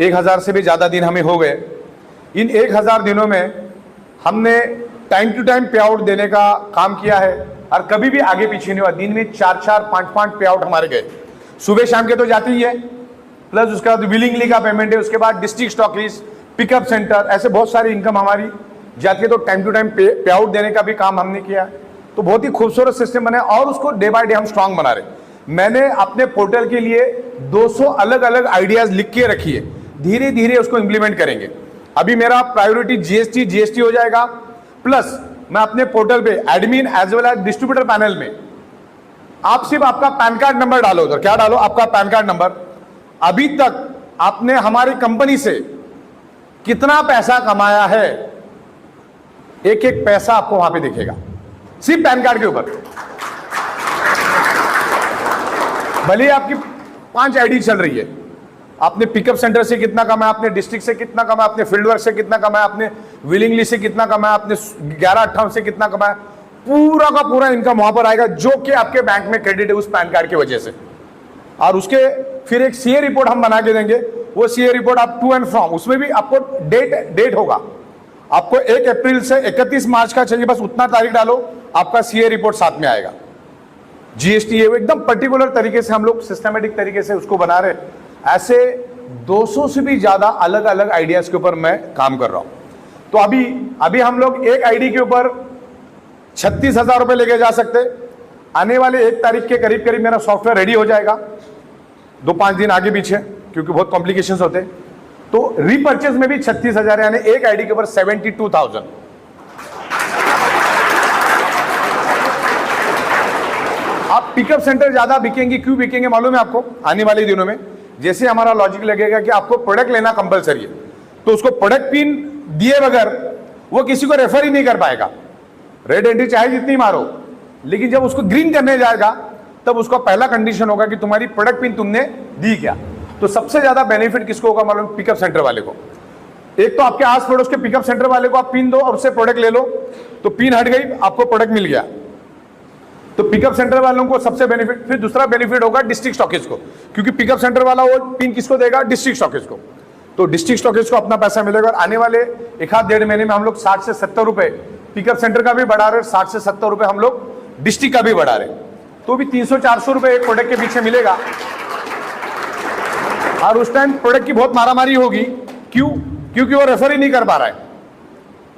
1000 से भी ज़्यादा दिन हमें हो गए। इन 1000 दिनों में हमने टाइम टू टाइम पे आउट देने का काम किया है और कभी भी आगे पीछे नहीं हुआ। दिन में 4-4, 5-5 पे आउट हमारे गए। सुबह शाम के तो जाती ही है, प्लस उसके बाद विलिंगली का पेमेंट है, उसके बाद डिस्ट्रिक्ट स्टॉकिस्ट, पिकअप सेंटर, ऐसे बहुत सारी इनकम हमारी जाती है। तो टाइम टू टाइम पे आउट देने का भी काम हमने किया। तो बहुत ही खूबसूरत सिस्टम बना है और उसको डे बाय डे हम स्ट्रांग बना रहे। मैंने अपने पोर्टल के लिए 200 अलग अलग आइडियाज लिख के रखी है, धीरे धीरे उसको इंप्लीमेंट करेंगे। अभी मेरा प्रायोरिटी जीएसटी हो जाएगा, प्लस मैं अपने पोर्टल पे admin as well as distributor panel में आप सिर्फ आपका पैन कार्ड नंबर डालो। उधर क्या डालो? आपका पैन कार्ड नंबर। अभी तक आपने हमारी कंपनी से कितना पैसा कमाया है, एक एक पैसा आपको वहां पे दिखेगा, सिर्फ पैन कार्ड के ऊपर। भले आपकी 5 आईडी चल रही है, आपने पिकअप सेंटर से कितना कमाया, आपने डिस्ट्रिक्ट से कितना कमाया, आपने फील्ड वर्क से कितना कमाया, आपने विलिंगली से कितना कमाया, आपने 1158 से कितना कमाया, पूरा का पूरा इनकम वहां पर आएगा, जो कि आपके बैंक में क्रेडिट है उस पैन कार्ड की वजह से। और उसके फिर एक सीए रिपोर्ट हम बना के देंगे। वो सीए रिपोर्ट आप टू एंड फ्रॉम, उसमें भी आपको डेट होगा। आपको 1 अप्रैल से 31 मार्च का चाहिए, बस उतना तारीख डालो, आपका सीए रिपोर्ट साथ में आएगा। जीएसटी है वो एकदम पर्टिकुलर तरीके से हम लोग सिस्टमेटिक तरीके से उसको बना रहे। ऐसे 200 से भी ज्यादा अलग अलग आइडियाज के ऊपर मैं काम कर रहा हूं। तो अभी हम लोग एक आईडी के ऊपर 36,000 रुपए लेके जा सकते। आने वाले 1 तारीख के करीब करीब मेरा सॉफ्टवेयर रेडी हो जाएगा, 2-5 दिन आगे पीछे, क्योंकि बहुत कॉम्प्लिकेशंस होते हैं। तो रीपर्चेज में भी 36,000, यानी एक आईडी के ऊपर 72,000। आप पिकअप सेंटर ज्यादा बिकेंगे, क्यों बिकेंगे मालूम है आपको? आने वाले दिनों में जैसे हमारा लॉजिक लगेगा कि आपको प्रोडक्ट लेना कंपलसरी है, तो उसको प्रोडक्ट पिन दिए बगैर वो किसी को रेफर ही नहीं कर पाएगा। रेड एंट्री चाहे जितनी मारो, लेकिन जब उसको ग्रीन करने जाएगा तब उसका पहला कंडीशन होगा कि तुम्हारी प्रोडक्ट पिन तुमने दी क्या। तो सबसे ज्यादा बेनिफिट किसको होगा मालूम? पिकअप सेंटर वाले को। एक तो आपके आस पड़ोस के पिकअप सेंटर वाले को आप पिन दो और उससे प्रोडक्ट ले लो, तो पिन हट गई, आपको प्रोडक्ट मिल गया। तो पिकअप सेंटर वालों को सबसे बेनिफिट। फिर दूसरा बेनिफिट होगा डिस्ट्रिक्ट स्टॉकिस्ट को, क्योंकि पिकअप सेंटर वाला वो पिन किसको देगा? डिस्ट्रिक्ट स्टॉकिस्ट को। तो डिस्ट्रिक्ट स्टॉकिस्ट को अपना पैसा मिलेगा। और आने वाले 1-1.5 महीने में हम लोग 60 से 70 रुपए पिकअप सेंटर का भी बढ़ा रहे, 60 से 70 रुपए हम लोग डिस्ट्रिक्ट का भी बढ़ा रहे। तो भी 300-400 रुपए एक प्रोडक्ट के पीछे मिलेगा। और उस टाइम प्रोडक्ट की बहुत मारामारी होगी। क्यों? क्योंकि वो रेफर ही नहीं कर पा रहा है।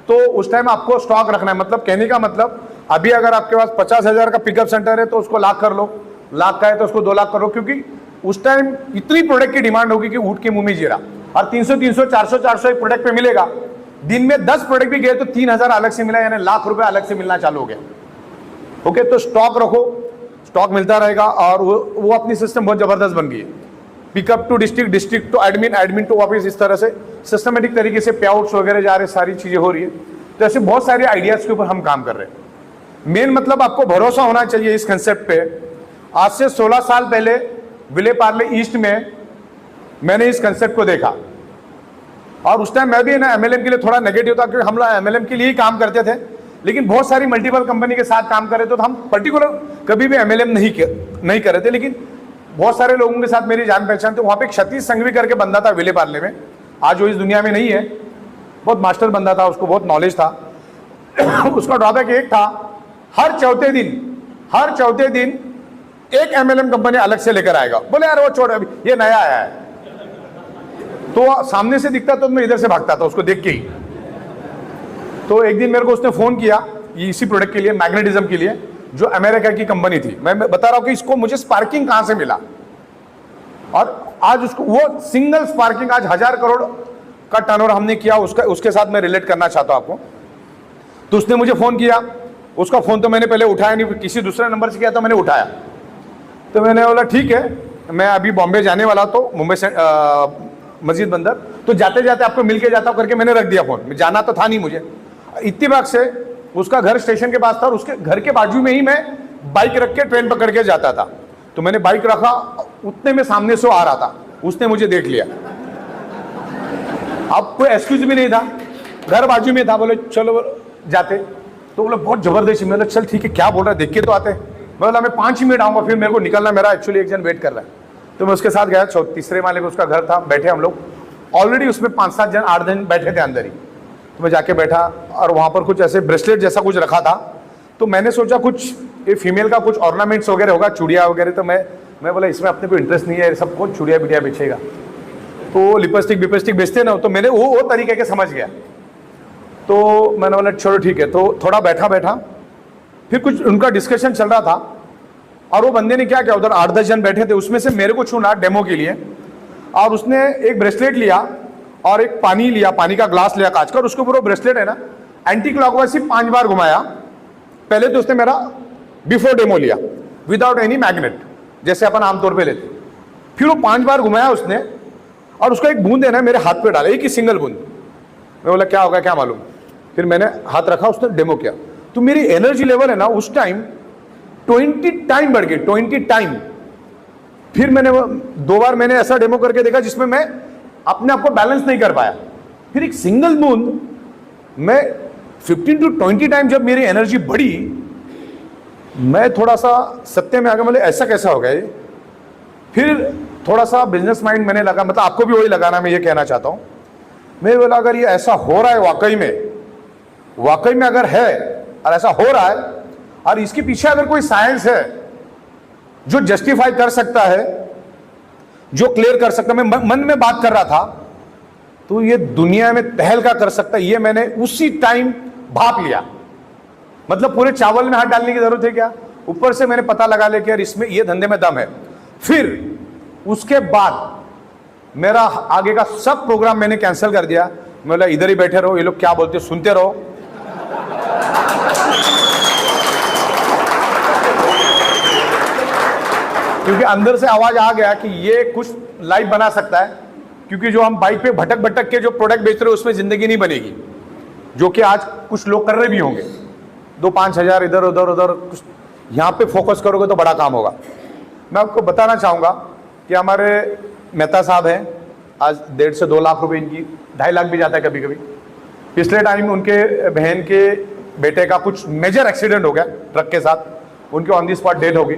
तो उस टाइम आपको स्टॉक रखना है। मतलब कहने का मतलब, अभी अगर आपके पास 50,000 का पिकअप सेंटर है तो उसको लाख कर लो, लाख का है तो उसको 2 लाख करो, क्योंकि उस टाइम इतनी प्रोडक्ट की डिमांड होगी कि ऊँट के मुंह में जीरा। और 300, 400 एक प्रोडक्ट पे मिलेगा। दिन में 10 प्रोडक्ट भी गए तो 3,000 अलग से मिला, यानी लाख रुपए अलग से मिलना चालू हो गया। ओके, तो स्टॉक रखो, स्टॉक मिलता रहेगा। और वो अपनी सिस्टम बहुत जबरदस्त बन गई है। Pickup to district, district to admin, admin to office, इस तरह से सिस्टमेटिक तरीके से पे आउट्स वगैरह जा रहे, सारी चीजें हो रही है। तो ऐसे बहुत सारे आइडियाज के ऊपर हम काम कर रहे हैं। मेन मतलब आपको भरोसा होना चाहिए इस कंसेप्ट पे। आज से 16 साल पहले विले पार्ले ईस्ट में मैंने इस कंसेप्ट को देखा, और उस टाइम मैं भी ना एमएलएम के लिए थोड़ा नेगेटिव था, क्योंकि हम लोग एमएलएम के लिए ही काम करते थे। लेकिन बहुत सारी मल्टीपल कंपनी के साथ काम कर रहे थे, तो हम पर्टिकुलर कभी भी एमएलएम नहीं कर रहे थे। लेकिन बहुत सारे लोगों के साथ मेरी जान पहचान थी। वहां पे एक क्षतीश संघवी करके बंदा था विले पार्ले में, आज वो इस दुनिया में नहीं है। बहुत मास्टर बंदा था, उसको बहुत नॉलेज था। उसका ड्रॉबैक एक था, हर चौथे दिन एक एमएलएम कंपनी अलग से लेकर आएगा। बोले यार वो छोड़, अभी ये नया आया है। तो सामने से दिखता तो मैं इधर से भागता था उसको देख के ही। तो एक दिन मेरे को उसने फोन किया इसी प्रोडक्ट के लिए, मैग्नेटिज्म के लिए, जो अमेरिका की कंपनी थी। मैं बता रहा हूं कि इसको मुझे स्पार्किंग कहां से मिला, और आज उसको वो सिंगल स्पार्किंग आज 1000 करोड़ का टर्नओवर हमने किया। उसके साथ मैं रिलेट करना चाहता हूं आपको। तो उसने मुझे फोन किया, उसका फोन तो मैंने पहले उठाया नहीं, किसी दूसरे नंबर से किया तो मैंने उठाया। तो मैंने बोला ठीक है, मैं अभी बॉम्बे जाने वाला, तो मुंबई से मस्जिद बंदर, तो जाते जाते आपको मिल के जाता हूं करके मैंने रख दिया फोन। जाना तो था नहीं मुझे। इत्तेफाक से उसका घर स्टेशन के पास था, और उसके घर के बाजू में ही मैं बाइक रख के ट्रेन पकड़ के जाता था। तो मैंने बाइक रखा, उतने में सामने से आ रहा था, उसने मुझे देख लिया। अब कोई एक्सक्यूज भी नहीं था, घर बाजू में था। बोले चलो जाते, तो बोले बहुत जबरदस्त। मैं बोला चल ठीक है, क्या बोल रहा है देख के तो आते। मैं बोला मैं 5 मिनट आऊंगा, फिर मेरे को निकलना, मेरा एक्चुअली एक जन वेट कर रहा है। तो मैं उसके साथ गया, 3रे माले पे उसका घर था, बैठे हम लोग। ऑलरेडी उसमें 5-7 जन 8 जन बैठे थे अंदर ही। तो मैं जाके बैठा और वहाँ पर कुछ ऐसे ब्रेसलेट जैसा कुछ रखा था, तो मैंने सोचा कुछ ये फीमेल का कुछ ऑर्नामेंट्स वगैरह होगा, चूड़िया वगैरह। तो मैं बोला इसमें अपने को इंटरेस्ट नहीं है, सबको चूड़िया बिटिया बेचेगा, तो लिपस्टिक बिपस्टिक बेचते ना, तो मैंने वो तरीके के समझ गया। तो मैंने बोला चलो ठीक है। तो थोड़ा बैठा, फिर कुछ उनका डिस्कशन चल रहा था और वो बंदे ने क्या किया, उधर 8-10 जन बैठे थे, उसमें से मेरे को चुना डेमो के लिए, और उसने एक ब्रेसलेट लिया और एक पानी लिया, पानी का ग्लास लिया कांच का, और उसके ऊपर वो ब्रेसलेट है ना एंटी क्लॉकवाइज से 5 बार घुमाया। पहले तो उसने मेरा बिफोर डेमो लिया विदाउट एनी मैग्नेट, जैसे अपन आमतौर पे लेते। फिर वो 5 बार घुमाया उसने, और उसका एक बूंद है ना मेरे हाथ पे डाला, एक ही सिंगल बूंद। मैं बोला क्या होगा क्या मालूम। फिर मैंने हाथ रखा, उसने डेमो किया, तो मेरी एनर्जी लेवल है ना उस टाइम 20 टाइम बढ़ गई, 20 टाइम। फिर मैंने 2 बार मैंने ऐसा डेमो करके देखा जिसमें मैं अपने आप को बैलेंस नहीं कर पाया। फिर एक सिंगल बूंद मैं 15 to 20 टाइम जब मेरी एनर्जी बढ़ी, मैं थोड़ा सा सत्य में आ गया, बोले ऐसा कैसा हो गया ये। फिर थोड़ा सा बिजनेस माइंड मैंने लगा, मतलब आपको भी वही लगाना, मैं ये कहना चाहता हूं। मैं बोला अगर ये ऐसा हो रहा है वाकई में अगर है और ऐसा हो रहा है, और इसके पीछे अगर कोई साइंस है जो जस्टिफाई कर सकता है, जो क्लियर कर सकता है, मैं मन में बात कर रहा था, तो ये दुनिया में तहलका कर सकता है, ये मैंने उसी टाइम भाप लिया। मतलब पूरे चावल में हाथ डालने की जरूरत है क्या, ऊपर से मैंने पता लगा लिया कि यार इसमें ये धंधे में दम है। फिर उसके बाद मेरा आगे का सब प्रोग्राम मैंने कैंसिल कर दिया। मैं बोला इधर ही बैठे रहो, ये लोग क्या बोलते सुनते रहो। क्योंकि अंदर से आवाज आ गया कि ये कुछ लाइफ बना सकता है, क्योंकि जो हम बाइक पे भटक के जो प्रोडक्ट बेच रहे हो उसमें जिंदगी नहीं बनेगी, जो कि आज कुछ लोग कर रहे भी होंगे। 2-5 हजार इधर उधर कुछ यहाँ पे फोकस करोगे तो बड़ा काम होगा। मैं आपको बताना चाहूँगा कि हमारे मेहता साहब हैं, आज 1.5 से 2 लाख रुपए इनकी, 2.5 लाख भी जाता है कभी कभी। पिछले टाइम उनके बहन के बेटे का कुछ मेजर एक्सीडेंट हो गया ट्रक के साथ, उनकी ऑन दी स्पॉट डेथ हो गई,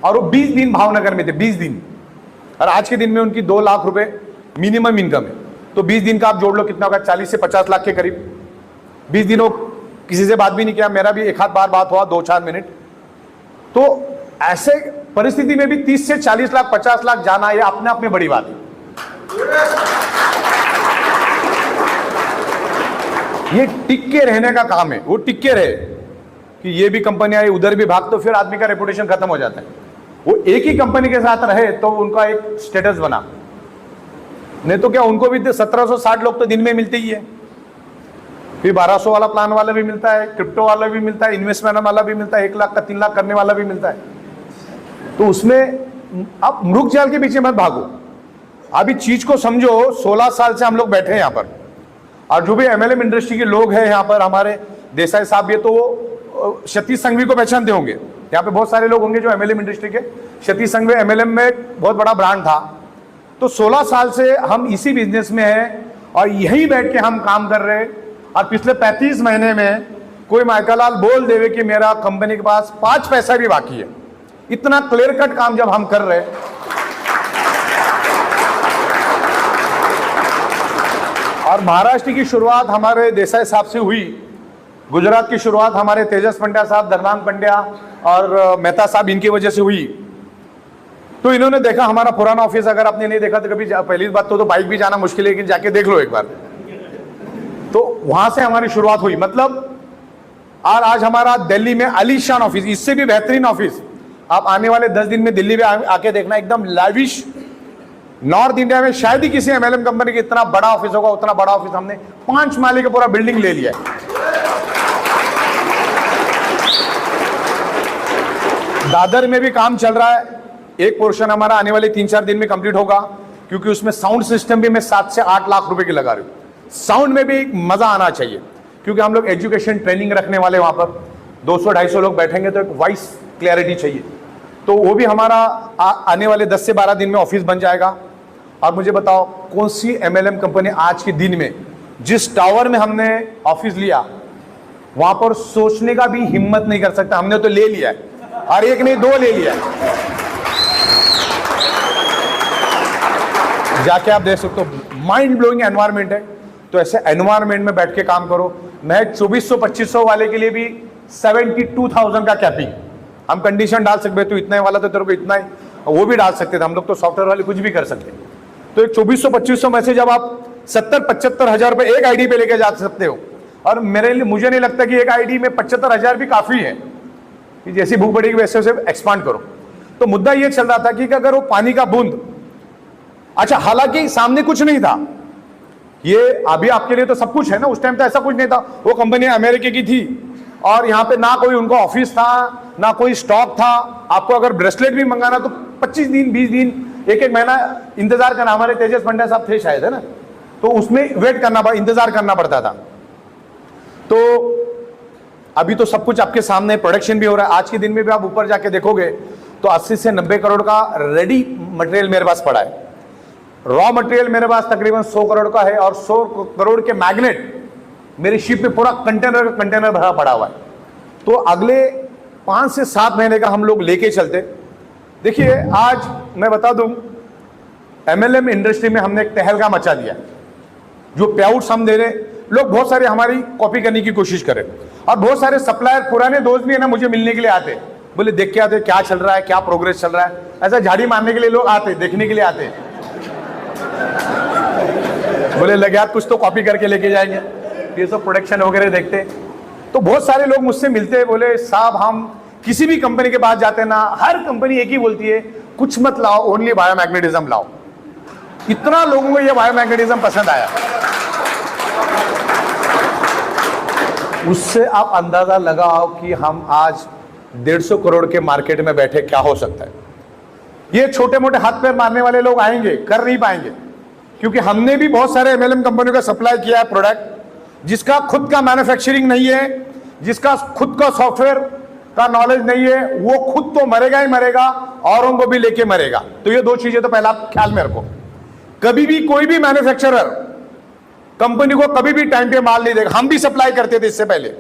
और वो 20 दिन भावनगर में थे, 20 दिन। और आज के दिन में उनकी 2 लाख रुपए मिनिमम इनकम है। तो 20 दिन का आप जोड़ लो कितना होगा, 40 से 50 लाख के करीब। 20 दिनों किसी से बात भी नहीं किया, मेरा भी एक आध बार बात हुआ 2-4 मिनट। तो ऐसे परिस्थिति में भी 30 से 40 लाख 50 लाख जाना, ये अपने आप में बड़ी बात है। ये टिक के रहने का काम है, वो टिक के रहे कि ये भी कंपनी आई उधर भी भाग, तो फिर आदमी का रेपुटेशन खत्म हो जाता है। वो एक ही कंपनी के साथ रहे तो उनका एक स्टेटस बना, नहीं तो क्या उनको भी 1760 लोग तो दिन में मिलते ही है। फिर 1200 वाला प्लान वाला भी मिलता है, क्रिप्टो वाला भी मिलता है, इन्वेस्टमेंट वाला भी मिलता है, 1 लाख का 3 लाख करने वाला भी मिलता है। तो उसमें आप मृग जाल के पीछे मत भागो, अभी चीज को समझो। 16 साल से हम लोग बैठे हैं यहाँ पर, और जो भी MLM इंडस्ट्री के लोग हैं यहाँ पर, हमारे देसाई साहब, ये तो सतीश संघवी को पहचानते होंगे। यहाँ पे बहुत सारे लोग होंगे जो MLM इंडस्ट्री के। सतीश संघवी MLM में बहुत बड़ा ब्रांड था। तो 16 साल से हम इसी बिजनेस में हैं और यहीं बैठ के हम काम कर रहे हैं। और पिछले 35 महीने में कोई माइकलाल बोल देवे कि मेरा कंपनी के पास 5 पैसा भी बाकी है, इतना क्लियर कट काम जब हम कर रहे हैं। और महाराष्ट्र की शुरुआत हमारे देसाई साहब से हुई, गुजरात की शुरुआत हमारे तेजस पंड्या साहब, धर्मांग पंड्या और मेहता साहब, इनकी वजह से हुई। तो इन्होंने देखा हमारा पुराना ऑफिस, अगर आपने नहीं देखा तो कभी, पहली बात तो बाइक भी जाना मुश्किल है, लेकिन जाके देख लो एक बार। तो वहां से हमारी शुरुआत हुई, मतलब। और आज हमारा दिल्ली में आलीशान ऑफिस, इससे भी बेहतरीन ऑफिस आप आने वाले 10 दिन में दिल्ली में आके देखना, एकदम लाविश। नॉर्थ इंडिया में शायद ही किसी MLM कंपनी का इतना बड़ा ऑफिस होगा, उतना बड़ा ऑफिस हमने 5 माले का पूरा बिल्डिंग ले लिया है। दादर में भी काम चल रहा है, एक पोर्शन हमारा आने वाले 3-4 दिन में कंप्लीट होगा, क्योंकि उसमें साउंड सिस्टम भी मैं 7 से 8 लाख रुपए की लगा रही हूँ। साउंड में भी एक मजा आना चाहिए, क्योंकि हम लोग एजुकेशन ट्रेनिंग रखने वाले, वहां पर 200-250 लोग बैठेंगे, तो एक वॉइस क्लैरिटी चाहिए। तो वो भी हमारा आने वाले 10 से 12 दिन में ऑफिस बन जाएगा। और मुझे बताओ कौन सी MLM कंपनी आज के दिन में, जिस टावर में हमने ऑफिस लिया, वहां पर सोचने का भी हिम्मत नहीं कर सकता। हमने तो ले लिया है, और एक नहीं 2 ले लिया है। जाके आप देख सकते हो, माइंड ब्लोइंग एनवायरनमेंट है। तो ऐसे एनवायरनमेंट में बैठ के काम करो। मैं 2400-2500 वाले के लिए भी 72,000 का कैपिंग हम कंडीशन डाल सकते, तो इतना ही वाला तो तेरे को इतना ही, वो भी डाल सकते थे हम लोग, तो सॉफ्टवेयर वाले कुछ भी कर सकते। तो एक 2400-2500 में से जब आप 70-75 हजार रुपए एक आईडी पे लेके जा सकते हो, और मेरे लिए, मुझे नहीं लगता कि एक आईडी में 75 हजार भी काफी है कि जैसी भूख बढ़ेगी वैसे वैसे एक्सपांड करो। तो मुद्दा ये चल रहा था कि अगर वो पानी का बूंद, अच्छा हालांकि सामने कुछ नहीं था, ये अभी आपके लिए तो सब कुछ है ना, उस टाइम तो ऐसा कुछ नहीं था। वो कंपनी अमेरिका की थी और यहाँ पे ना कोई उनका ऑफिस था, ना कोई स्टॉक था। आपको अगर ब्रेसलेट भी मंगाना तो 25 दिन 20 दिन एक महीना इंतजार करना। हमारे तेजस पंड्या साहब थे शायद, है ना, तो उसमें वेट करना, इंतजार करना पड़ता था। तो अभी तो सब कुछ आपके सामने, प्रोडक्शन भी हो रहा है। आज के दिन में भी आप ऊपर जाके देखोगे तो 80 से 90 करोड़ का रेडी मटेरियल मेरे पास पड़ा है। रॉ मटेरियल मेरे पास तकरीबन 100 करोड़ का है, और 100 करोड़ के मैग्नेट मेरी शिप में पूरा कंटेनर भरा पड़ा हुआ है। तो अगले 5 से 7 महीने का हम लोग लेके चलते। देखिए आज मैं बता दूं, एमएलएम इंडस्ट्री में हमने एक तहलका मचा दिया। जो पे आउट्स हम दे रहे, लोग बहुत सारे हमारी कॉपी करने की कोशिश करें, और बहुत सारे सप्लायर पुराने दोस्त भी है ना, मुझे मिलने के लिए आते, बोले देख के आते क्या चल रहा है, क्या प्रोग्रेस चल रहा है। ऐसा झाड़ी मारने के लिए लोग आते, देखने के लिए आते, बोले लगे यार कुछ तो कॉपी करके लेके जाएंगे, ये सब प्रोडक्शन वगैरह देखते। तो बहुत सारे लोग मुझसे मिलते, बोले साहब हम किसी भी कंपनी के पास जाते ना, हर कंपनी एक ही बोलती है कुछ मत लाओ, ओनली बायोमैग्नेटिज्म लाओ। इतना लोगों को ये बायोमैग्नेटिज्म पसंद आया, उससे आप अंदाजा लगाओ कि हम आज 150 करोड़ के मार्केट में बैठे क्या हो सकता है। ये छोटे मोटे हाथ पैर मारने वाले लोग आएंगे, कर नहीं पाएंगे, क्योंकि हमने भी बहुत सारे एमएलएम कंपनियों का सप्लाई किया है प्रोडक्ट, जिसका खुद का मैन्युफैक्चरिंग नहीं है, जिसका खुद का सॉफ्टवेयर का नॉलेज नहीं है, वो खुद तो मरेगा ही मरेगा, औरों को भी लेके मरेगा। तो ये दो चीजें तो पहला आप ख्याल में रखो। कभी भी कोई भी मैन्युफैक्चरर कंपनी को कभी भी टाइम पे माल नहीं देगा। हम भी सप्लाई करते थे इससे पहले,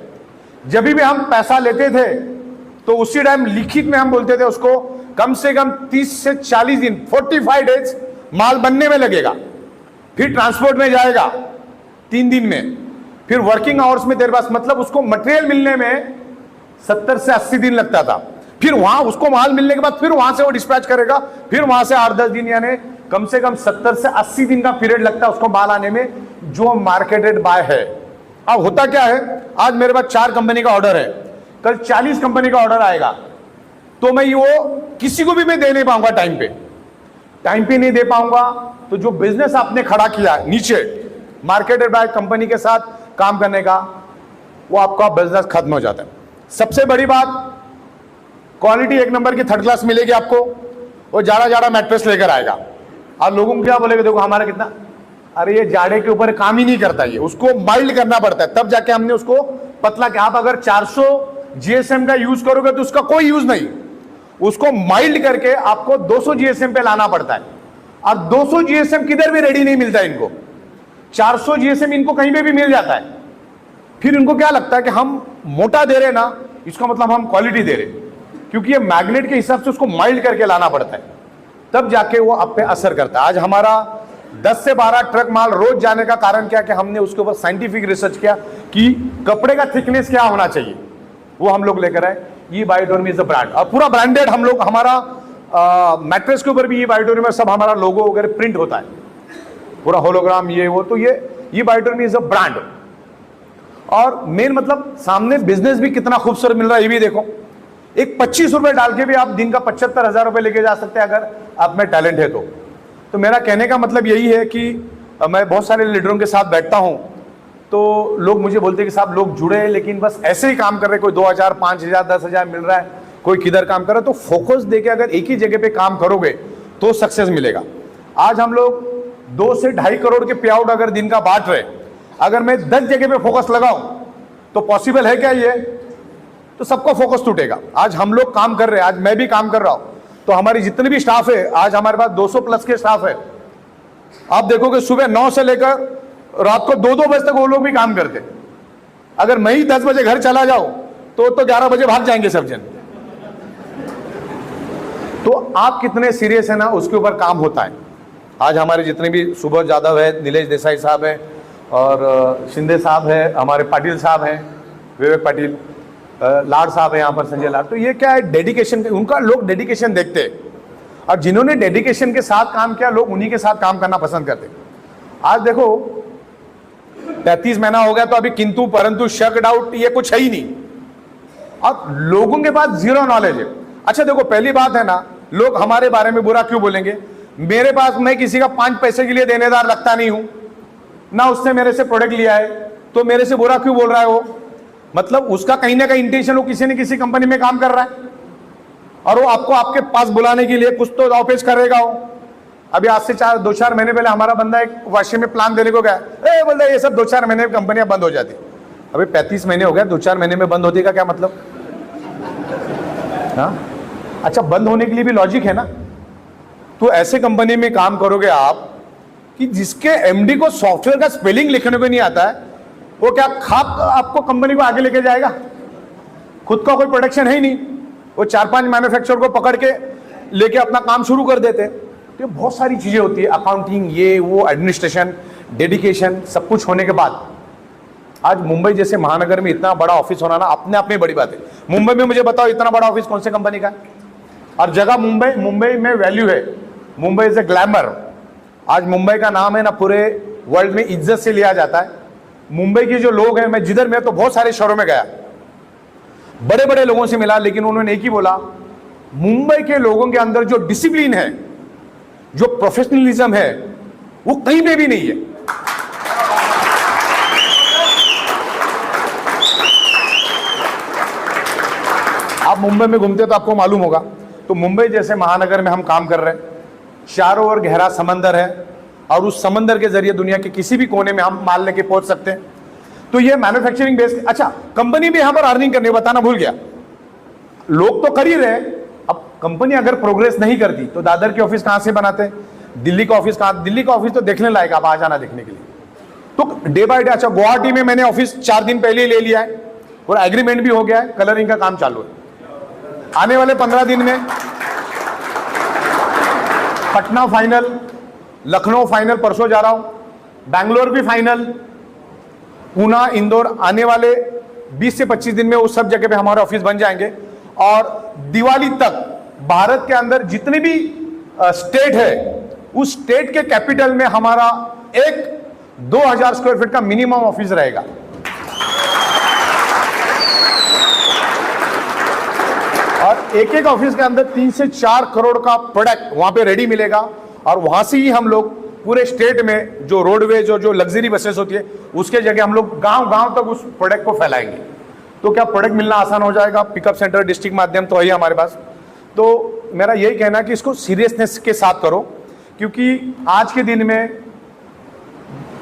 जब भी हम पैसा लेते थे तो उसी टाइम लिखित में हम बोलते थे उसको कम से कम 30 से 40 दिन 45 डेज माल बनने में लगेगा, फिर ट्रांसपोर्ट में जाएगा 3 दिन में, फिर वर्किंग आवर्स में तेरे पास, मतलब उसको मटेरियल मिलने में 70 से 80 दिन लगता था। फिर वहां उसको माल मिलने के बाद फिर वहां से वो डिस्पैच करेगा, फिर वहां से 8-10 दिन, यानी कम से कम 70 से 80 दिन का पीरियड लगता है उसको माल आने में, जो मार्केटेड बाय है। अब होता क्या है, आज मेरे पास 4 कंपनी का ऑर्डर है, कल 40 कंपनी का ऑर्डर आएगा, तो मैं वो किसी को भी मैं दे नहीं पाऊंगा टाइम पे नहीं दे पाऊंगा। तो जो बिजनेस आपने खड़ा किया नीचे मार्केटेड बाय कंपनी के साथ काम करने का, वो आपका बिजनेस खत्म हो जाता है। सबसे बड़ी बात, क्वालिटी 1 नंबर की 3rd क्लास मिलेगी आपको। वो जाड़ा मैट्रेस लेकर आएगा और लोगों को क्या बोलेगा, देखो हमारा कितना, अरे ये जाड़े के ऊपर काम ही नहीं करता, ये उसको माइल्ड करना पड़ता है, तब जाके हमने उसको पतला किया। आप अगर 400 जीएसएम का यूज करोगे तो उसका कोई यूज नहीं, उसको माइल्ड करके आपको 200 जीएसएम पे लाना पड़ता है। और 200 जीएसएम किधर भी रेडी नहीं मिलता इनको, 400 जीएसएम इनको कहीं पे भी मिल जाता है। फिर इनको क्या लगता है कि हम मोटा दे रहे ना, इसका मतलब हम क्वालिटी दे रहे, क्योंकि ये मैग्नेट के हिसाब से उसको माइल्ड करके लाना पड़ता है, तब जाके वो आप पे असर करता है। आज हमारा 10 से 12 ट्रक माल रोज जाने का कारण क्या, कि हमने उसके ऊपर साइंटिफिक रिसर्च किया कि कपड़े का थिकनेस क्या होना चाहिए, वो हम लोग लेकर आए। ये बायोडर्मी इज अ ब्रांड, और पूरा ब्रांडेड हम लोग, हमारा मैट्रेस के ऊपर भी ये बायोडर्मी में सब हमारा लोगो वगैरह प्रिंट होता है, पूरा होलोग्राम ये वो। तो ये बायोडर्मी इज अ ब्रांड। और मेन मतलब सामने बिजनेस भी कितना खूबसूरत मिल रहा है, ये भी देखो। एक 25 रुपए डाल के भी आप दिन का 75,000 रुपए लेके जा सकते हैं, अगर आप में टैलेंट है तो मेरा कहने का मतलब यही है कि मैं बहुत सारे लीडरों के साथ बैठता हूं, तो लोग मुझे बोलते हैं कि साहब लोग जुड़े हैं लेकिन बस ऐसे ही काम कर रहे, कोई 2,000, 5,000, 10,000 मिल रहा है, कोई किधर काम कर रहा है। तो फोकस देके अगर एक ही जगह पे काम करोगे तो सक्सेस मिलेगा। आज हम लोग 2 से 2.5 करोड़ के पे आउट अगर दिन का बांट रहे, अगर मैं 10 जगह पे फोकस लगाऊं तो पॉसिबल है क्या ये? तो सबका फोकस टूटेगा। आज हम लोग काम कर रहे हैं, आज मैं भी काम कर रहा हूं, तो हमारी जितने भी स्टाफ है, आज हमारे पास 200 प्लस के स्टाफ है। आप देखोगे सुबह 9 से लेकर रात को 2-2 बजे तक वो लोग भी काम करते। अगर मैं ही 10 बजे घर चला जाऊं तो 11 बजे भाग जाएंगे सब जन। तो आप कितने सीरियस है ना, उसके ऊपर काम होता है। आज हमारे जितने भी सुबोध यादव है, नीलेश देसाई साहब है और शिंदे साहब है, हमारे पाटिल साहब हैं, विवेक पाटिल, लाड साहब है यहाँ पर, संजय लाड। तो ये क्या है, डेडिकेशन, उनका लोग डेडिकेशन देखते हैं और जिन्होंने डेडिकेशन के साथ काम किया लोग उन्हीं के साथ काम करना पसंद करते। आज देखो 35 महीना हो गया तो अभी किंतु परंतु शक डाउट ये कुछ है ही नहीं, अब लोगों के पास जीरो नॉलेज है। अच्छा देखो, पहली बात है ना, लोग हमारे बारे में बुरा क्यों बोलेंगे? मेरे पास, मैं किसी का 5 पैसे के लिए देनेदार लगता नहीं हूं ना, उसने मेरे से प्रोडक्ट लिया है, तो मेरे से बुरा क्यों बोल रहा है वो? मतलब उसका कहीं ना कहीं इंटेंशन, वो किसी न किसी कंपनी में काम कर रहा है और वो आपको आपके पास बुलाने के लिए कुछ तो दावपेच करेगा वो। अभी आज से 2-4 महीने पहले हमारा बंदा एक वाशी में प्लान देने को गया, बोलता ये सब 2-4 महीने में कंपनियां बंद हो जाती। अभी 35 महीने हो गया, 2-4 महीने में बंद होती का क्या मतलब? हाँ, अच्छा, बंद होने के लिए भी लॉजिक है ना। तो ऐसे कंपनी में काम करोगे आप कि जिसके एमडी को सॉफ्टवेयर का स्पेलिंग लिखने को नहीं आता है, वो क्या खाप आपको कंपनी को आगे लेके जाएगा? खुद का कोई प्रोडक्शन है ही नहीं, वो 4-5 मैन्युफैक्चरर को पकड़ के लेके अपना काम शुरू कर देते। तो बहुत सारी चीजें होती है, अकाउंटिंग, ये वो, एडमिनिस्ट्रेशन, डेडिकेशन, सब कुछ होने के बाद आज मुंबई जैसे महानगर में इतना बड़ा ऑफिस होना ना अपने आप में बड़ी बात है। मुंबई में मुझे बताओ इतना बड़ा ऑफिस कौन से कंपनी का है? और जगह मुंबई में वैल्यू है, मुंबई इज ए ग्लैमर। आज मुंबई का नाम है ना पूरे वर्ल्ड में इज्जत से लिया जाता है। मुंबई के जो लोग हैं, मैं तो बहुत सारे शहरों में गया, बड़े बड़े लोगों से मिला, लेकिन उन्होंने एक ही बोला, मुंबई के लोगों के अंदर जो डिसिप्लिन है, जो प्रोफेशनलिज्म है, वो कहीं पे भी नहीं है। आप मुंबई में घूमते तो आपको मालूम होगा। तो मुंबई जैसे महानगर में हम काम कर रहे हैं, चारों ओर गहरा समंदर है और उस समंदर के जरिए दुनिया के किसी भी कोने में हम माल लेके पहुंच सकते हैं। तो ये मैन्युफैक्चरिंग बेस्ड। अच्छा, कंपनी भी यहां पर अर्निंग करने, बताना भूल गया, लोग तो कर ही रहे। अब कंपनी अगर प्रोग्रेस नहीं करती तो दादर के ऑफिस कहां से बनाते, दिल्ली का ऑफिस कहां? दिल्ली का ऑफिस तो देखने लायक, आप आ जाना देखने के लिए। तो डे बाय डे, अच्छा गुवाहाटी में मैंने ऑफिस 4 दिन पहले ही ले लिया है और एग्रीमेंट भी हो गया है, कलरिंग का काम चालू है। आने वाले 15 दिन में पटना फाइनल, लखनऊ फाइनल, परसों जा रहा हूं, बैंगलोर भी फाइनल, पूना, इंदौर, आने वाले 20 से 25 दिन में वो सब जगह पे हमारे ऑफिस बन जाएंगे। और दिवाली तक भारत के अंदर जितने भी स्टेट है, उस स्टेट के कैपिटल में हमारा एक 2000 स्क्वायर फीट का मिनिमम ऑफिस रहेगा। और एक ऑफिस के अंदर 3 से 4 करोड़ का प्रोडक्ट वहां पे रेडी मिलेगा और वहां से ही हम लोग पूरे स्टेट में जो रोडवेज और जो लग्जरी बसेस होती है उसके जगह हम लोग गांव-गांव तक उस प्रोडक्ट को फैलाएंगे। तो क्या प्रोडक्ट मिलना आसान हो जाएगा? पिकअप सेंटर, डिस्ट्रिक्ट माध्यम तो है ही हमारे पास। तो मेरा यही कहना है कि इसको सीरियसनेस के साथ करो, क्योंकि आज के दिन में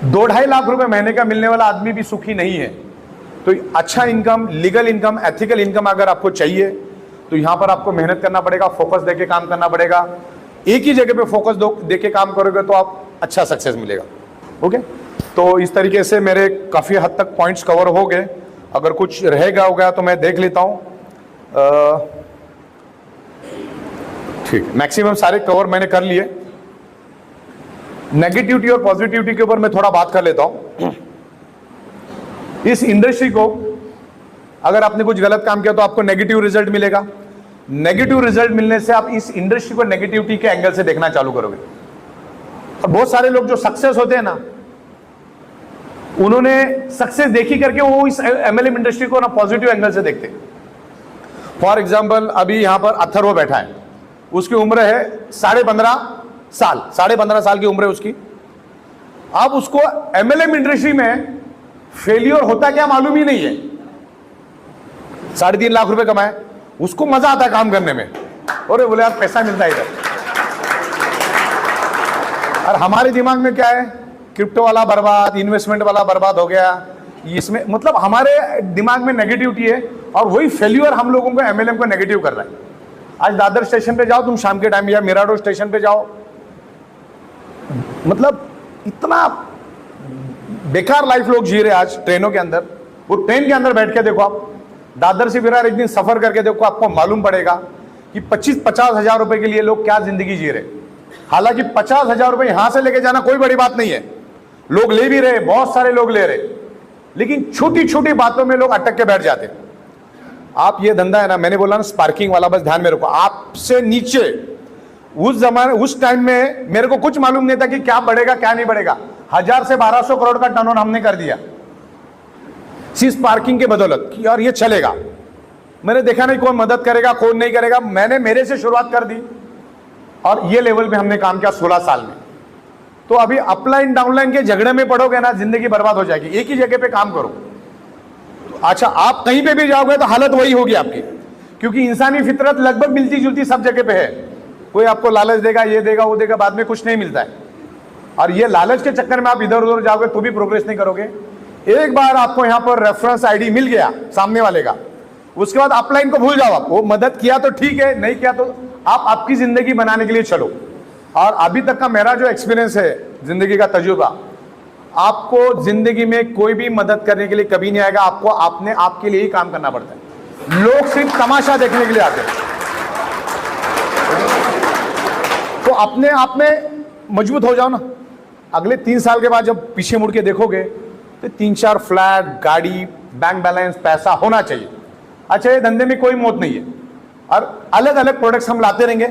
2-2.5 लाख रुपए महीने का मिलने वाला आदमी भी सुखी नहीं है। तो अच्छा income, legal income, ethical income अगर आपको चाहिए तो यहां पर आपको मेहनत करना पड़ेगा, फोकस देके काम करना पड़ेगा। एक ही जगह पे फोकस देके काम करोगे तो आप अच्छा सक्सेस मिलेगा। ओके, तो इस तरीके से मेरे काफी हद तक पॉइंट्स कवर हो गए। अगर कुछ रह गया हो गया तो मैं देख लेता हूं। ठीक, मैक्सिमम सारे कवर मैंने कर लिए। नेगेटिविटी और पॉजिटिविटी के ऊपर मैं थोड़ा बात कर लेता हूं। इस इंडस्ट्री को अगर आपने कुछ गलत काम किया तो आपको नेगेटिव रिजल्ट मिलेगा। नेगेटिव रिजल्ट मिलने से आप इस इंडस्ट्री को नेगेटिविटी के एंगल से देखना चालू करोगे। और बहुत सारे लोग जो सक्सेस होते हैं ना, उन्होंने सक्सेस देखी करके वो इस एमएलएम इंडस्ट्री को ना पॉजिटिव एंगल से देखते। फॉर एग्जांपल, अभी यहां पर अथर्व बैठा है, उसकी उम्र है 15.5 साल, 15.5 साल की उम्र है उसकी। अब उसको एमएलएम इंडस्ट्री में फेलियर होता क्या मालूम ही नहीं है। 3.5 लाख रुपए कमाए, उसको मजा आता है काम करने में, और बोले यार पैसा मिलता है इधर। और हमारे दिमाग में क्या है, क्रिप्टो वाला बर्बाद, इन्वेस्टमेंट वाला बर्बाद हो गया, इसमें मतलब हमारे दिमाग में नेगेटिविटी है और वही फेल्यूर हम लोगों को एमएलएम को नेगेटिव कर रहा है। आज दादर स्टेशन पे जाओ तुम शाम के टाइम, या मिराडो स्टेशन पे जाओ, मतलब इतना बेकार लाइफ लोग जी रहे आज ट्रेनों के अंदर। वो ट्रेन के अंदर बैठ के देखो, आप दादर से विरार एक दिन सफर करके देखो, आपको मालूम पड़ेगा कि 25-50 हजार रुपए के लिए लोग क्या जिंदगी जी रहे। हालांकि 50,000 रुपए यहां से लेके जाना कोई बड़ी बात नहीं है, लोग ले भी रहे, बहुत सारे लोग ले रहे, लेकिन छोटी छोटी बातों में लोग अटक के बैठ जाते। आप ये धंधा है ना, मैंने बोला ना स्पार्किंग वाला, बस ध्यान में रखो। आपसे नीचे उस जमाने, उस टाइम में मेरे को कुछ मालूम नहीं था कि क्या बढ़ेगा क्या नहीं बढ़ेगा। 1000 से 1200 करोड़ का टर्नओवर हमने कर दिया सिर्फ पार्किंग के बदौलत कि यार ये चलेगा। मैंने देखा नहीं कौन मदद करेगा कौन नहीं करेगा, मैंने मेरे से शुरुआत कर दी और ये लेवल पे हमने काम किया 16 साल में। तो अभी अपलाइन डाउनलाइन के झगड़े में पड़ोगे ना, जिंदगी बर्बाद हो जाएगी। एक ही जगह पे काम करो। अच्छा, आप कहीं पे भी जाओगे तो हालत वही होगी आपकी, क्योंकि इंसानी फितरत लगभग मिलती जुलती सब जगह पे है। कोई आपको लालच देगा, ये देगा वो देगा, बाद में कुछ नहीं मिलता है। और ये लालच के चक्कर में आप इधर उधर जाओगे तो भी प्रोग्रेस नहीं करोगे। एक बार आपको यहाँ पर रेफरेंस आईडी मिल गया सामने वाले का, उसके बाद अपलाइन को भूल जाओ। आप वो मदद किया तो ठीक है, नहीं किया तो आप आपकी जिंदगी बनाने के लिए चलो। और अभी तक का मेरा जो एक्सपीरियंस है, जिंदगी का तजुर्बा, आपको जिंदगी में कोई भी मदद करने के लिए कभी नहीं आएगा। आपको आपने आपके लिए ही काम करना पड़ता है। लोग सिर्फ तमाशा देखने के लिए आते हैं। तो अपने आप में मजबूत हो जाओ ना। अगले 3 साल के बाद जब पीछे मुड़ के देखोगे तो 3-4 फ्लैट, गाड़ी, बैंक बैलेंस, पैसा होना चाहिए। अच्छा, ये धंधे में कोई मौत नहीं है और अलग अलग प्रोडक्ट्स हम लाते रहेंगे।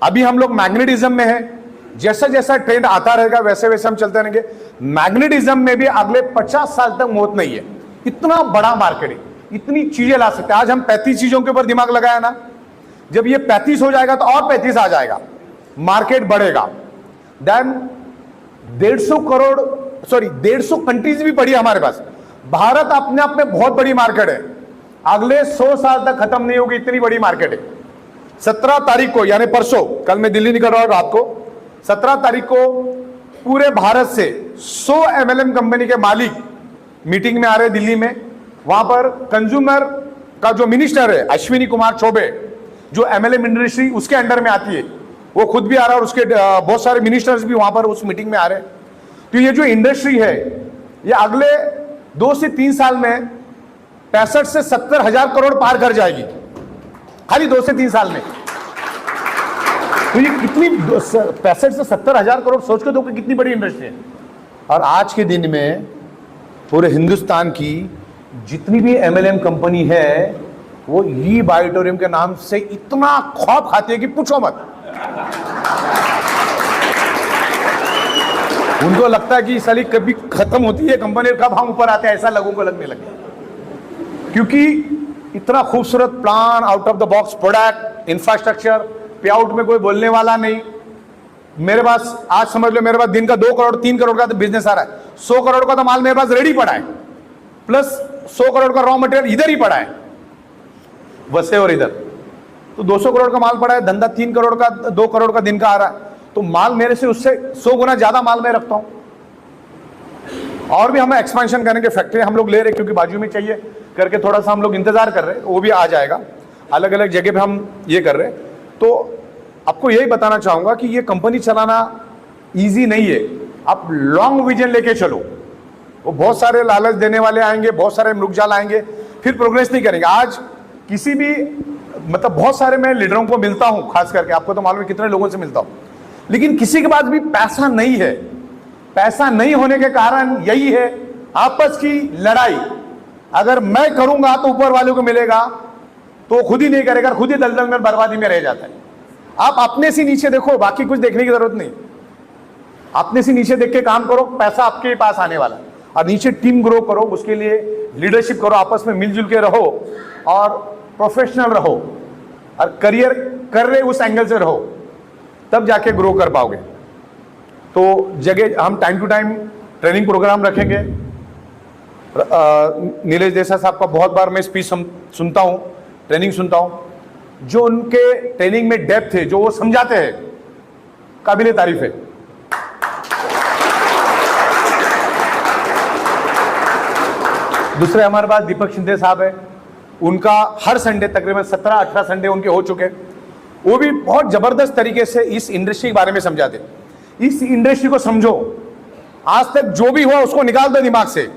अभी हम लोग मैग्नेटिज्म में है, जैसा जैसा ट्रेंड आता रहेगा वैसे वैसे हम चलते रहेंगे। मैग्नेटिज्म में भी अगले 50 साल तक मौत नहीं है। इतना बड़ा मार्केट है, इतनी चीजें ला सकते हैं। आज हम 35 चीजों के ऊपर दिमाग लगाया ना, जब ये 35 हो जाएगा तो और 35 आ जाएगा, मार्केट बढ़ेगा। देन 150 कंट्रीज भी पड़ी हमारे पास। भारत अपने आप में बहुत बड़ी मार्केट है, अगले 100 साल तक खत्म नहीं होगी, इतनी बड़ी मार्केट है। 17 तारीख को यानी परसों, कल मैं दिल्ली निकल रहा हूं रात को, 17 तारीख को पूरे भारत से 100 MLM कंपनी के मालिक मीटिंग में आ रहे दिल्ली में। वहां पर कंज्यूमर का जो मिनिस्टर है अश्विनी कुमार चौबे, जो MLM इंडस्ट्री उसके अंडर में आती है, वो खुद भी आ रहा है और उसके बहुत सारे मिनिस्टर्स भी वहां पर उस मीटिंग में आ रहे हैं। तो ये जो इंडस्ट्री है, ये अगले 2 से 3 साल में 65 से 70 हजार करोड़ पार कर जाएगी, खाली 2 से 3 साल में। तो ये कितनी 65 से 70 हजार करोड़, सोच के दो कि कितनी बड़ी इंडस्ट्री है। और आज के दिन में पूरे हिंदुस्तान की जितनी भी MLM कंपनी है, वो ई बायोटोरियम के नाम से इतना खौफ खाती है कि पूछो मत। उनको लगता है कि साली कभी खत्म होती है कंपनी, कब हम ऊपर आते हैं, ऐसा लोगों को लगने लगे। क्योंकि इतना खूबसूरत plan, out of the box product, infrastructure, पे आउट में कोई बोलने वाला नहीं। मेरे पास आज समझ लो, मेरे पास दिन का 2 करोड़ 3 करोड़ का तो बिजनेस आ रहा है। 100 करोड़ का तो माल मेरे पास रेडी पड़ा है, प्लस 100 करोड़ का रॉ मटेरियल इधर ही पड़ा है, वैसे और इधर। तो 200 करोड़ का माल पड़ा है, धंधा 3 करोड़ का 2 करोड़ का दिन का आ रहा है। तो माल मेरे से उससे 100 गुना ज्यादा माल मैं रखता हूं। और भी हम एक्सपेंशन करेंगे, फैक्ट्री हम लोग ले रहे क्योंकि बाजू में चाहिए करके थोड़ा सा हम लोग इंतजार कर रहे हैं, वो भी आ जाएगा। अलग अलग जगह पे हम ये कर रहे हैं। तो आपको यही बताना चाहूंगा कि ये कंपनी चलाना इजी नहीं है। आप लॉन्ग विजन लेके चलो। वो बहुत सारे लालच देने वाले आएंगे, बहुत सारे मृगजाल आएंगे, फिर प्रोग्रेस नहीं करेंगे। आज किसी भी मतलब बहुत सारे मैं लीडरों को मिलता हूं, खास करके आपको तो मालूम है कितने लोगों से मिलता हूं, लेकिन किसी के पास भी पैसा नहीं है। पैसा नहीं होने के कारण यही है आपस की लड़ाई। अगर मैं करूंगा तो ऊपर वाले को मिलेगा, तो खुद ही नहीं करेगा, खुद ही दलदल में बर्बादी में रह जाता है। आप अपने से नीचे देखो, बाकी कुछ देखने की जरूरत नहीं। अपने से नीचे देख के काम करो, पैसा आपके पास आने वाला है। और नीचे टीम ग्रो करो, उसके लिए लीडरशिप करो, आपस में मिलजुल के रहो और प्रोफेशनल रहो और करियर कर रहे उस एंगल से रहो, तब जाके ग्रो कर पाओगे। तो जगह हम time to time training programme रखेंगे। नीलेश देसाई साहब का बहुत बार मैं स्पीच सुनता हूं, ट्रेनिंग सुनता हूं। जो उनके ट्रेनिंग में डेप्थ है, जो वो समझाते हैं, काबिले तारीफ है। दूसरे हमारे पास दीपक शिंदे साहब है, उनका हर संडे तकरीबन 17-18 संडे उनके हो चुके हैं। वो भी बहुत जबरदस्त तरीके से इस इंडस्ट्री के बारे में समझाते। इस इंडस्ट्री को समझो, आज तक जो भी हुआ उसको निकाल दो दिमाग से।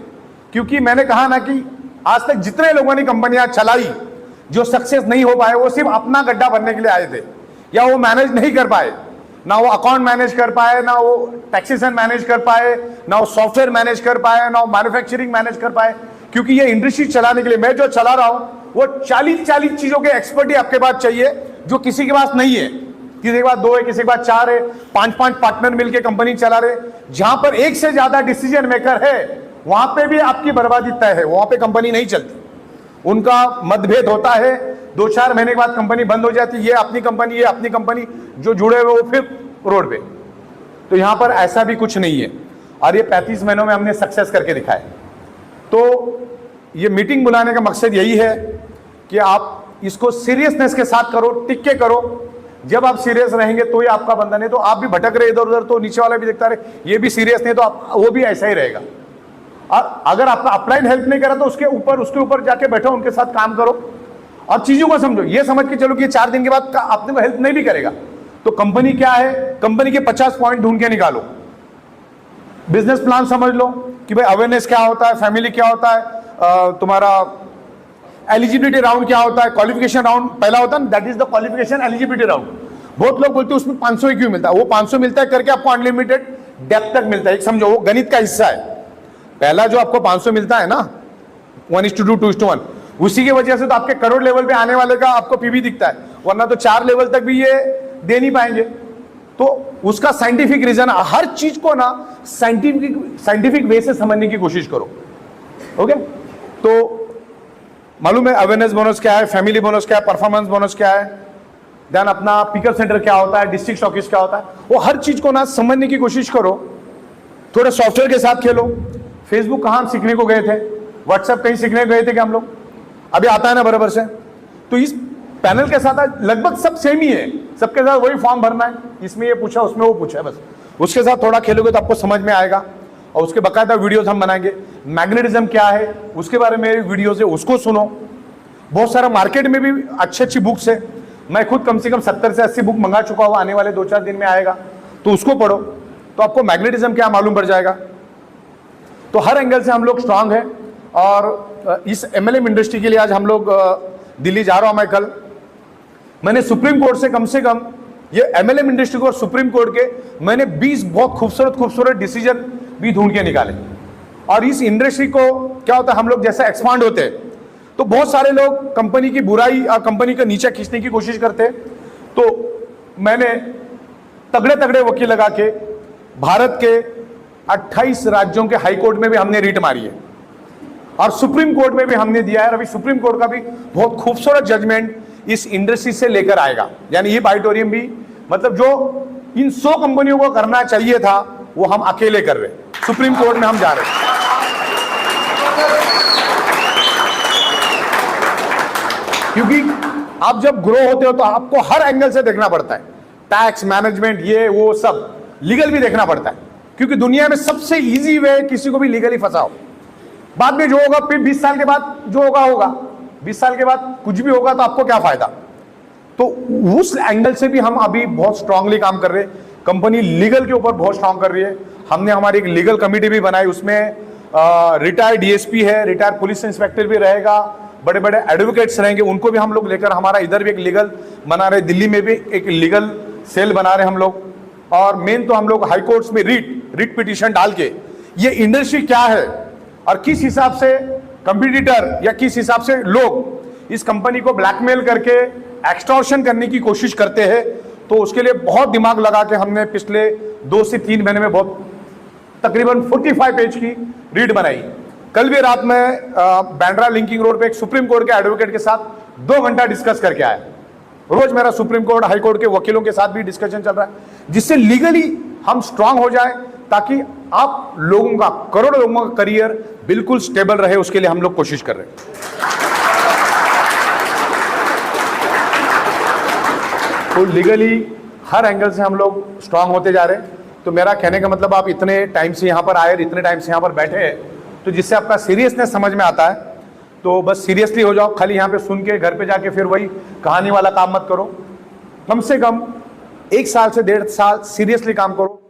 क्योंकि मैंने कहा ना कि आज तक जितने लोगों ने कंपनियां चलाई, जो सक्सेस नहीं हो पाए, वो सिर्फ अपना गड्ढा भरने के लिए आए थे या वो मैनेज नहीं कर पाए। ना वो अकाउंट मैनेज कर पाए, ना वो टैक्सेशन मैनेज कर पाए, ना वो सॉफ्टवेयर मैनेज कर पाए, ना वो मैन्युफैक्चरिंग मैनेज कर पाए। क्योंकि ये इंडस्ट्री चलाने के लिए मैं जो चला रहा हूं वो 40 चीजों के एक्सपर्टी आपके पास चाहिए जो किसी के पास नहीं है। किसी के पास 2 है, किसी के पास 4 है, 5 पार्टनर मिलकर कंपनी चला रहे। जहां पर एक से ज्यादा डिसीजन मेकर है वहां पे भी आपकी बर्बादी तय है, वहां पे कंपनी नहीं चलती। उनका मतभेद होता है, 2-4 महीने के बाद कंपनी बंद हो जाती है, ये अपनी कंपनी, ये अपनी कंपनी, जो जुड़े हुए वो फिर रोड पे। तो यहां पर ऐसा भी कुछ नहीं है और ये 35 महीनों में हमने सक्सेस करके दिखाया। तो ये मीटिंग बुलाने का मकसद यही है कि आप इसको सीरियसनेस के साथ करो, टिक के करो। जब आप सीरियस रहेंगे तो ही आपका बंदा, नहीं तो आप भी भटक रहे इधर उधर, तो नीचे वाला भी देखता रहे ये भी सीरियस नहीं, तो आप वो भी ऐसा ही रहेगा। और अगर आपका अपलाइन हेल्प नहीं करा तो उसके ऊपर जाके बैठो, उनके साथ काम करो और चीजों को समझो। ये समझ के चलो कि 4 दिन के बाद आपने को हेल्प नहीं भी करेगा तो कंपनी क्या है, कंपनी के 50 पॉइंट ढूंढ के निकालो, बिजनेस प्लान समझ लो कि भाई अवेयरनेस क्या होता है, फैमिली क्या होता है, तुम्हारा एलिजिबिलिटी राउंड क्या होता है, क्वालिफिकेशन राउंड पहला होता है, that is the qualification eligibility round. बहुत लोग बोलते हैं उसमें 500 क्यों मिलता है, वो 500 मिलता है करके आपको अनलिमिटेड डेप्थ तक मिलता है। एक समझो वो गणित का हिस्सा है। पहला जो आपको 500 मिलता है ना 1:2 2:1, उसी की वजह से तो आपके करोड़ लेवल पे आने वाले का आपको पीवी दिखता है, वरना तो 4 लेवल तक भी ये दे नहीं पाएंगे। तो उसका साइंटिफिक रीजन, हर चीज को ना साइंटिफिक वे से समझने की कोशिश करो। ओके, तो मालूम है अवेयरनेस बोनस क्या है, फैमिली बोनस क्या है, परफॉर्मेंस बोनस क्या है, देन अपना पिकअप सेंटर क्या होता है, डिस्ट्रिक्ट स्टॉकिस्ट क्या होता है, वो हर चीज को ना समझने की कोशिश करो। थोड़े सॉफ्टवेयर के साथ खेलो। फेसबुक कहाँ हम सीखने को गए थे, व्हाट्सएप कहीं सीखने गए थे क्या हम लोग, अभी आता है ना बराबर से। तो इस पैनल के साथ लगभग सब सेम ही है, सबके साथ वही फॉर्म भरना है, इसमें ये पूछा उसमें वो पूछा है, बस उसके साथ थोड़ा खेलोगे तो आपको समझ में आएगा। और उसके बाकायदा वीडियोस हम बनाएंगे। मैग्नेटिज्म क्या है उसके बारे में वीडियोस है, उसको सुनो। बहुत सारा मार्केट में भी अच्छी बुक्स है, मैं खुद कम से कम 70 से 80 बुक मंगा चुका हूँ, आने वाले 2-4 दिन में आएगा, तो उसको पढ़ो तो आपको मैग्नेटिज्म क्या मालूम पड़ जाएगा। तो हर एंगल से हम लोग स्ट्रांग हैं। और इस एमएलएम इंडस्ट्री के लिए आज हम लोग दिल्ली जा रहा हूं मैं कल। मैंने सुप्रीम कोर्ट से कम ये एमएलएम इंडस्ट्री को और सुप्रीम कोर्ट के मैंने 20 बहुत खूबसूरत डिसीजन भी ढूंढ के निकाले। और इस इंडस्ट्री को क्या होता है, हम लोग जैसा एक्सपांड होते हैं तो बहुत सारे लोग कंपनी की बुराई और कंपनी का नीचे खींचने की कोशिश करते हैं। तो मैंने तगड़े वकील लगा के भारत के 28 राज्यों के हाई कोर्ट में भी हमने रीट मारी है और सुप्रीम कोर्ट में भी हमने दिया है। अभी सुप्रीम कोर्ट का भी बहुत खूबसूरत जजमेंट इस इंडस्ट्री से लेकर आएगा। यानी ये ऑडिटोरियम भी मतलब जो इन 100 कंपनियों को करना चाहिए था वो हम अकेले कर रहे हैं, सुप्रीम कोर्ट में हम जा रहे हैं। क्योंकि आप जब ग्रो होते हो तो आपको हर एंगल से देखना पड़ता है, टैक्स मैनेजमेंट ये वो सब, लीगल भी देखना पड़ता है। क्योंकि दुनिया में सबसे इजी वे किसी को भी लीगली फंसाओ, बाद में जो होगा फिर 20 साल के बाद जो होगा 20 साल के बाद कुछ भी होगा तो आपको क्या फायदा। तो उस एंगल से भी हम अभी बहुत स्ट्रांगली काम कर रहे हैं। कंपनी लीगल के ऊपर बहुत स्ट्रांग कर रही है। हमने हमारी एक लीगल कमेटी भी बनाई, उसमें रिटायर्ड डीएसपी है, रिटायर्ड पुलिस इंस्पेक्टर भी रहेगा, बड़े बड़े एडवोकेट्स रहेंगे, उनको भी हम लोग लेकर हमारा इधर भी एक लीगल बना रहे, दिल्ली में भी एक लीगल सेल बना रहे हम लोग। और मेन तो हम लोग हाई कोर्ट्स में रिट पिटीशन डाल के ये इंडस्ट्री क्या है और किस हिसाब से कंपटीटर या किस हिसाब से लोग इस कंपनी को ब्लैकमेल करके एक्सटॉर्शन करने की कोशिश करते हैं, तो उसके लिए बहुत दिमाग लगा के हमने पिछले 2 से 3 महीने में बहुत तकरीबन 45 पेज की रीट बनाई। कल भी रात में बैंड्रा लिंकिंग रोड पे एक सुप्रीम कोर्ट के एडवोकेट के साथ 2 घंटा डिस्कस करके आया। रोज मेरा सुप्रीम कोर्ट हाई कोर्ट के वकीलों के साथ भी डिस्कशन चल रहा है, जिससे लीगली हम स्ट्रांग हो जाए ताकि आप लोगों का, करोड़ों लोगों का करियर बिल्कुल स्टेबल रहे। उसके लिए हम लोग कोशिश कर रहे हैं। तो लीगली हर एंगल से हम लोग स्ट्रांग होते जा रहे हैं। तो मेरा कहने का मतलब, आप इतने टाइम से यहाँ पर आए, इतने टाइम से यहाँ पर बैठे हैं, तो जिससे आपका सीरियसनेस समझ में आता है, तो बस सीरियसली हो जाओ। खाली यहाँ पे सुन के घर पे जाके फिर वही कहानी वाला काम मत करो। कम से कम 1 साल से 1.5 साल सीरियसली काम करो।